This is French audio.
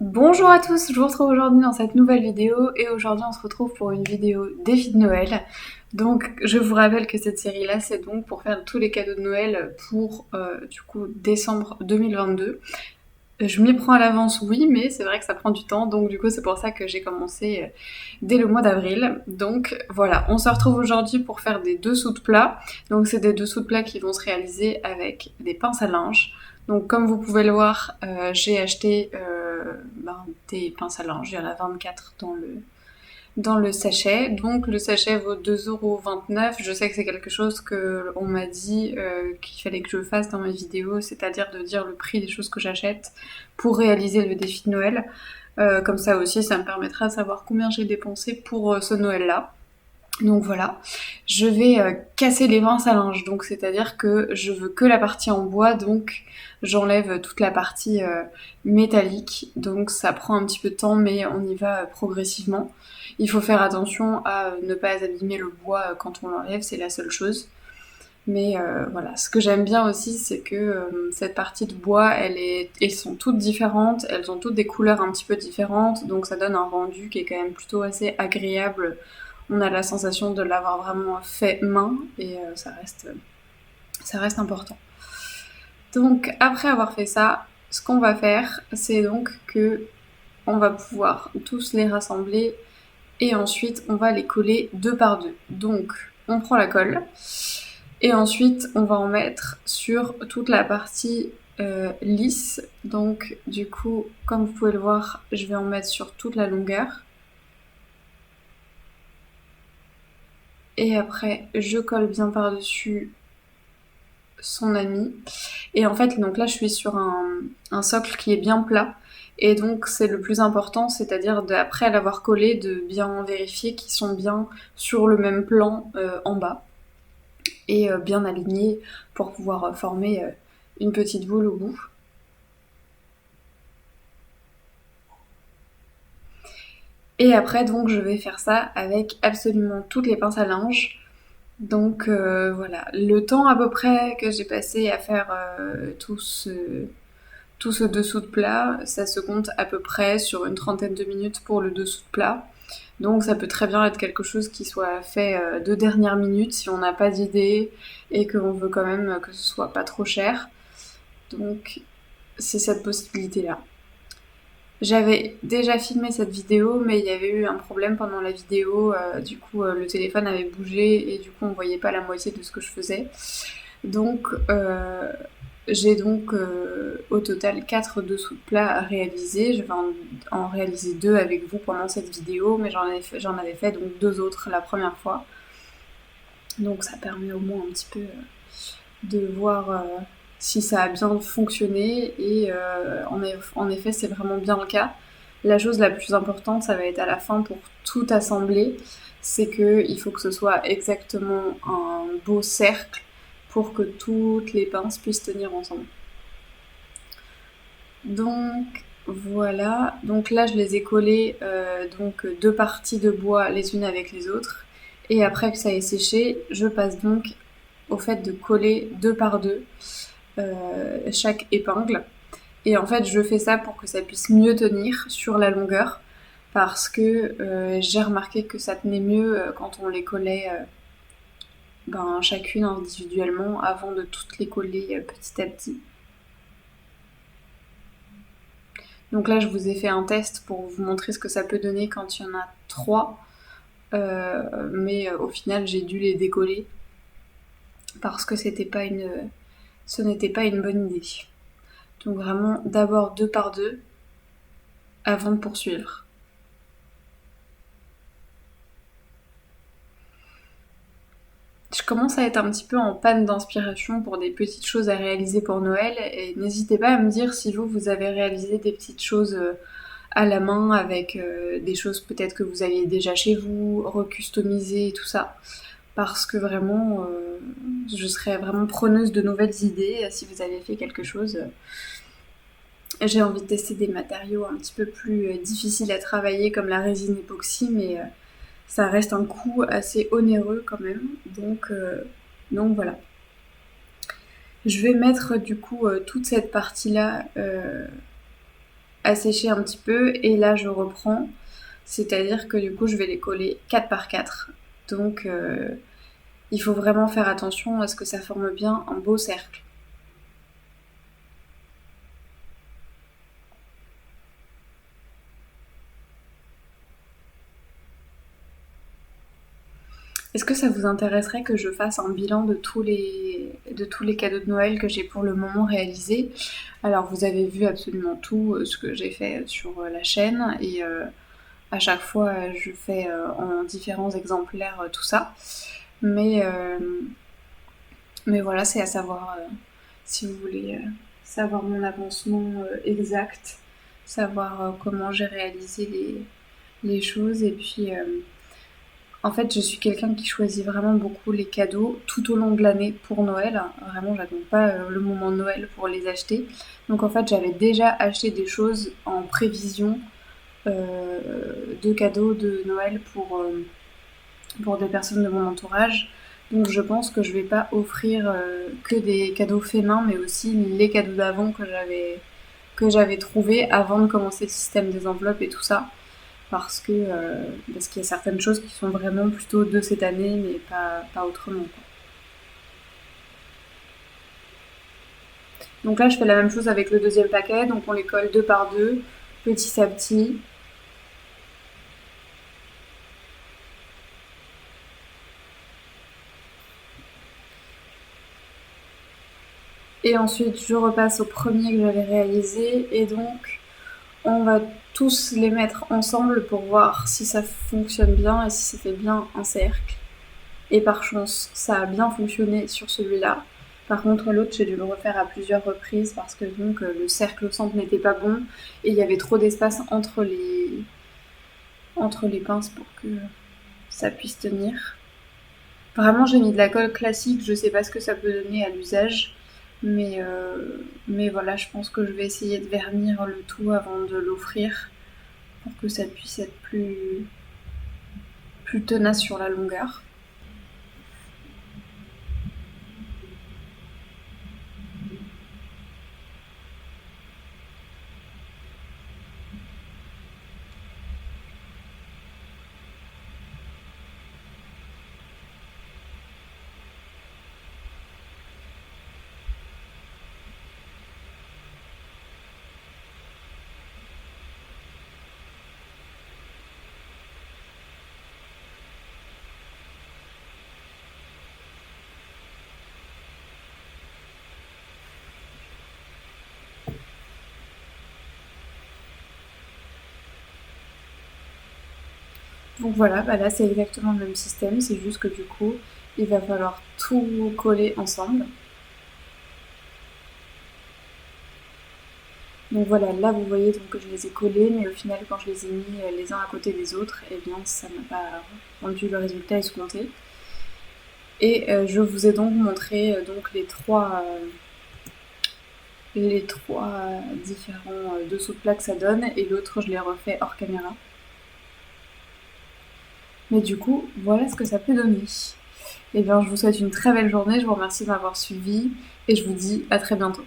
Bonjour à tous, je vous retrouve aujourd'hui dans cette nouvelle vidéo et aujourd'hui on se retrouve pour une vidéo défi de Noël. Donc je vous rappelle que cette série là c'est donc pour faire tous les cadeaux de Noël pour du coup décembre 2022. Je m'y prends à l'avance, oui, mais c'est vrai que ça prend du temps, donc du coup c'est pour ça que j'ai commencé dès le mois d'avril. Donc voilà, on se retrouve aujourd'hui pour faire des dessous de plats. Donc c'est des dessous de plats qui vont se réaliser avec des pinces à linge. Donc comme vous pouvez le voir, j'ai acheté des pinces à linge, il y en a 24 dans le sachet. Donc le sachet vaut 2,29 €. Je sais que c'est quelque chose que on m'a dit qu'il fallait que je fasse dans mes vidéos, c'est-à-dire de dire le prix des choses que j'achète pour réaliser le défi de Noël. Comme ça aussi, ça me permettra de savoir combien j'ai dépensé pour ce Noël-là. Donc voilà, je vais casser les pinces à linge, donc c'est-à-dire que je veux que la partie en bois, donc j'enlève toute la partie métallique, donc ça prend un petit peu de temps, mais on y va progressivement. Il faut faire attention à ne pas abîmer le bois quand on l'enlève, c'est la seule chose. Mais voilà, ce que j'aime bien aussi, c'est que cette partie de bois, elles sont toutes différentes, elles ont toutes des couleurs un petit peu différentes, donc ça donne un rendu qui est quand même plutôt assez agréable. On a la sensation de l'avoir vraiment fait main et ça reste important. Donc après avoir fait ça, ce qu'on va faire, c'est donc que on va pouvoir tous les rassembler et ensuite on va les coller deux par deux. Donc on prend la colle et ensuite on va en mettre sur toute la partie lisse. Donc du coup, comme vous pouvez le voir, je vais en mettre sur toute la longueur. Et après, je colle bien par-dessus son ami. Et en fait, donc là, je suis sur un socle qui est bien plat. Et donc, c'est le plus important, c'est-à-dire après l'avoir collé, de bien vérifier qu'ils sont bien sur le même plan en bas et bien alignés pour pouvoir former une petite boule au bout. Et après, donc, je vais faire ça avec absolument toutes les pinces à linge. Donc voilà, le temps à peu près que j'ai passé à faire tout ce dessous de plat, ça se compte à peu près sur une trentaine de minutes pour le dessous de plat. Donc ça peut très bien être quelque chose qui soit fait de dernière minute si on n'a pas d'idée et qu'on veut quand même que ce soit pas trop cher. Donc c'est cette possibilité-là. J'avais déjà filmé cette vidéo, mais il y avait eu un problème pendant la vidéo. Du coup, le téléphone avait bougé et du coup, on voyait pas la moitié de ce que je faisais. Donc, j'ai donc au total 4 dessous de plat à réaliser. Je vais en réaliser 2 avec vous pendant cette vidéo, mais j'en avais fait donc 2 autres la première fois. Donc, ça permet au moins un petit peu de voir si ça a bien fonctionné et en effet c'est vraiment bien le cas. La chose la plus importante ça va être à la fin pour tout assembler, c'est qu'il faut que ce soit exactement un beau cercle pour que toutes les pinces puissent tenir ensemble. Donc voilà, donc là je les ai collées donc deux parties de bois les unes avec les autres et après que ça ait séché, je passe donc au fait de coller deux par deux chaque épingle. Et en fait, je fais ça pour que ça puisse mieux tenir sur la longueur parce que j'ai remarqué que ça tenait mieux quand on les collait chacune individuellement avant de toutes les coller petit à petit. Donc là, je vous ai fait un test pour vous montrer ce que ça peut donner quand il y en a trois. Mais au final, j'ai dû les décoller parce que ce n'était pas une bonne idée. Donc vraiment, d'abord deux par deux avant de poursuivre. Je commence à être un petit peu en panne d'inspiration pour des petites choses à réaliser pour Noël et n'hésitez pas à me dire si vous avez réalisé des petites choses à la main avec des choses peut-être que vous aviez déjà chez vous, recustomisées et tout ça. Parce que vraiment, je serais vraiment preneuse de nouvelles idées si vous avez fait quelque chose. J'ai envie de tester des matériaux un petit peu plus difficiles à travailler comme la résine époxy, mais ça reste un coût assez onéreux quand même. Donc voilà. Je vais mettre du coup toute cette partie-là à sécher un petit peu et là je reprends. C'est-à-dire que du coup je vais les coller 4 par 4. Donc il faut vraiment faire attention à ce que ça forme bien un beau cercle. Est-ce que ça vous intéresserait que je fasse un bilan de tous les cadeaux de Noël que j'ai pour le moment réalisés? Alors vous avez vu absolument tout ce que j'ai fait sur la chaîne et à chaque fois je fais en différents exemplaires tout ça. Mais, euh, mais voilà, c'est à savoir si vous voulez savoir mon avancement exact, savoir comment j'ai réalisé les choses et puis en fait, je suis quelqu'un qui choisit vraiment beaucoup les cadeaux tout au long de l'année pour Noël. Vraiment, j'attends pas le moment de Noël pour les acheter. Donc en fait, j'avais déjà acheté des choses en prévision de cadeaux de Noël pour des personnes de mon entourage. Donc je pense que je vais pas offrir que des cadeaux faits main, mais aussi les cadeaux d'avant que j'avais trouvés avant de commencer le système des enveloppes et tout ça parce qu'il y a certaines choses qui sont vraiment plutôt de cette année, mais pas autrement, quoi. Donc là, je fais la même chose avec le deuxième paquet, donc on les colle deux par deux, petit à petit. Et ensuite, je repasse au premier que j'avais réalisé, et donc on va tous les mettre ensemble pour voir si ça fonctionne bien et si ça fait bien un cercle. Et par chance, ça a bien fonctionné sur celui-là. Par contre, l'autre, j'ai dû le refaire à plusieurs reprises parce que donc le cercle au centre n'était pas bon et il y avait trop d'espace entre les pinces pour que ça puisse tenir. Vraiment, j'ai mis de la colle classique, je sais pas ce que ça peut donner à l'usage, mais voilà, je pense que je vais essayer de vernir le tout avant de l'offrir pour que ça puisse être plus tenace sur la longueur. Donc voilà, bah là c'est exactement le même système, c'est juste que du coup, il va falloir tout coller ensemble. Donc voilà, là vous voyez donc que je les ai collés, mais au final quand je les ai mis les uns à côté des autres, eh bien ça n'a pas rendu le résultat escompté. Et je vous ai donc montré donc les trois différents dessous de plat que ça donne, et l'autre je l'ai refait hors caméra. Mais du coup, voilà ce que ça peut donner. Eh bien, je vous souhaite une très belle journée, je vous remercie de m'avoir suivi et je vous dis à très bientôt.